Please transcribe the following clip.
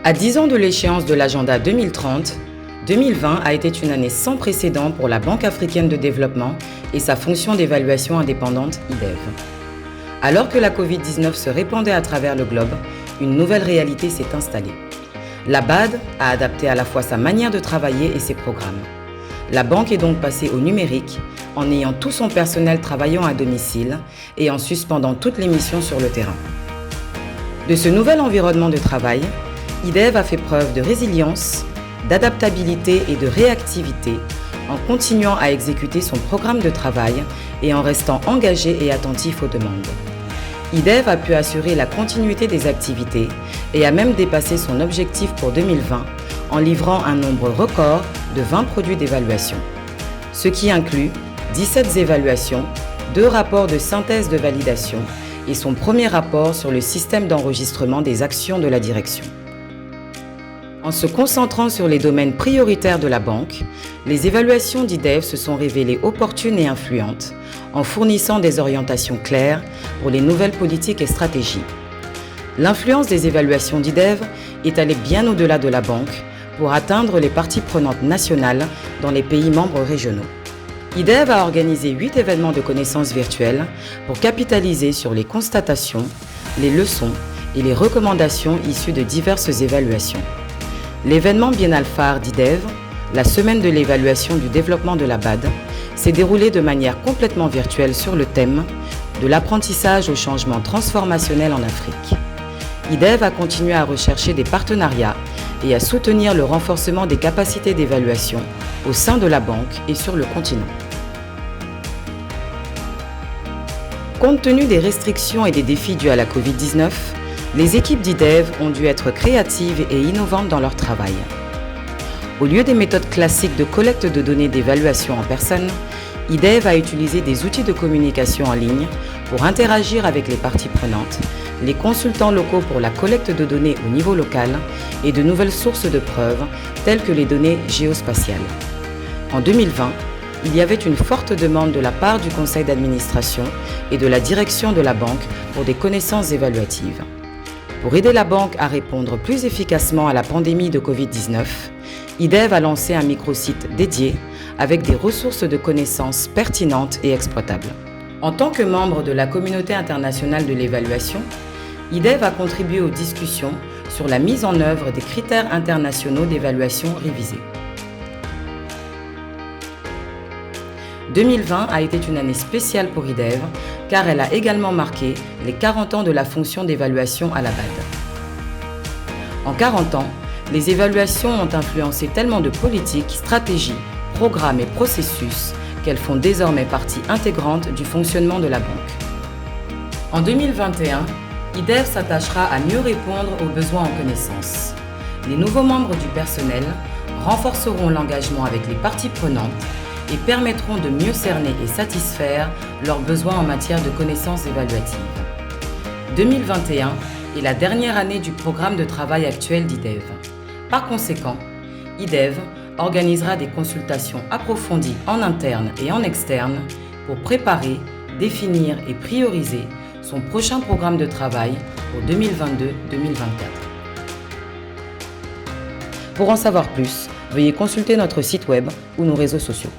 À 10 ans de l'échéance de l'agenda 2030, 2020 a été une année sans précédent pour la Banque africaine de développement et sa fonction d'évaluation indépendante IDEV. Alors que la Covid-19 se répandait à travers le globe, une nouvelle réalité s'est installée. La BAD a adapté à la fois sa manière de travailler et ses programmes. La banque est donc passée au numérique en ayant tout son personnel travaillant à domicile et en suspendant toutes les missions sur le terrain. De ce nouvel environnement de travail, IDEV a fait preuve de résilience, d'adaptabilité et de réactivité en continuant à exécuter son programme de travail et en restant engagé et attentif aux demandes. IDEV a pu assurer la continuité des activités et a même dépassé son objectif pour 2020 en livrant un nombre record de 20 produits d'évaluation, ce qui inclut 17 évaluations, 2 rapports de synthèse de validation et son premier rapport sur le système d'enregistrement des actions de la direction. En se concentrant sur les domaines prioritaires de la banque, les évaluations d'IDEV se sont révélées opportunes et influentes, en fournissant des orientations claires pour les nouvelles politiques et stratégies. L'influence des évaluations d'IDEV est allée bien au-delà de la banque pour atteindre les parties prenantes nationales dans les pays membres régionaux. IDEV a organisé 8 événements de connaissances virtuelles pour capitaliser sur les constatations, les leçons et les recommandations issues de diverses évaluations. L'événement biennal phare d'IDEV, la semaine de l'évaluation du développement de la BAD, s'est déroulé de manière complètement virtuelle sur le thème de l'apprentissage au changement transformationnel en Afrique. IDEV a continué à rechercher des partenariats et à soutenir le renforcement des capacités d'évaluation au sein de la banque et sur le continent. Compte tenu des restrictions et des défis dus à la Covid-19, les équipes d'IDEV ont dû être créatives et innovantes dans leur travail. Au lieu des méthodes classiques de collecte de données d'évaluation en personne, IDEV a utilisé des outils de communication en ligne pour interagir avec les parties prenantes, les consultants locaux pour la collecte de données au niveau local et de nouvelles sources de preuves telles que les données géospatiales. En 2020, il y avait une forte demande de la part du conseil d'administration et de la direction de la banque pour des connaissances évaluatives. Pour aider la banque à répondre plus efficacement à la pandémie de Covid-19, IDEV a lancé un microsite dédié avec des ressources de connaissances pertinentes et exploitables. En tant que membre de la communauté internationale de l'évaluation, IDEV a contribué aux discussions sur la mise en œuvre des critères internationaux d'évaluation révisés. 2020 a été une année spéciale pour IDEV car elle a également marqué les 40 ans de la fonction d'évaluation à la BAD. En 40 ans, les évaluations ont influencé tellement de politiques, stratégies, programmes et processus qu'elles font désormais partie intégrante du fonctionnement de la banque. En 2021, IDEV s'attachera à mieux répondre aux besoins en connaissances. Les nouveaux membres du personnel renforceront l'engagement avec les parties prenantes et permettront de mieux cerner et satisfaire leurs besoins en matière de connaissances évaluatives. 2021 est la dernière année du programme de travail actuel d'IDEV. Par conséquent, IDEV organisera des consultations approfondies en interne et en externe pour préparer, définir et prioriser son prochain programme de travail pour 2022-2024. Pour en savoir plus, veuillez consulter notre site web ou nos réseaux sociaux.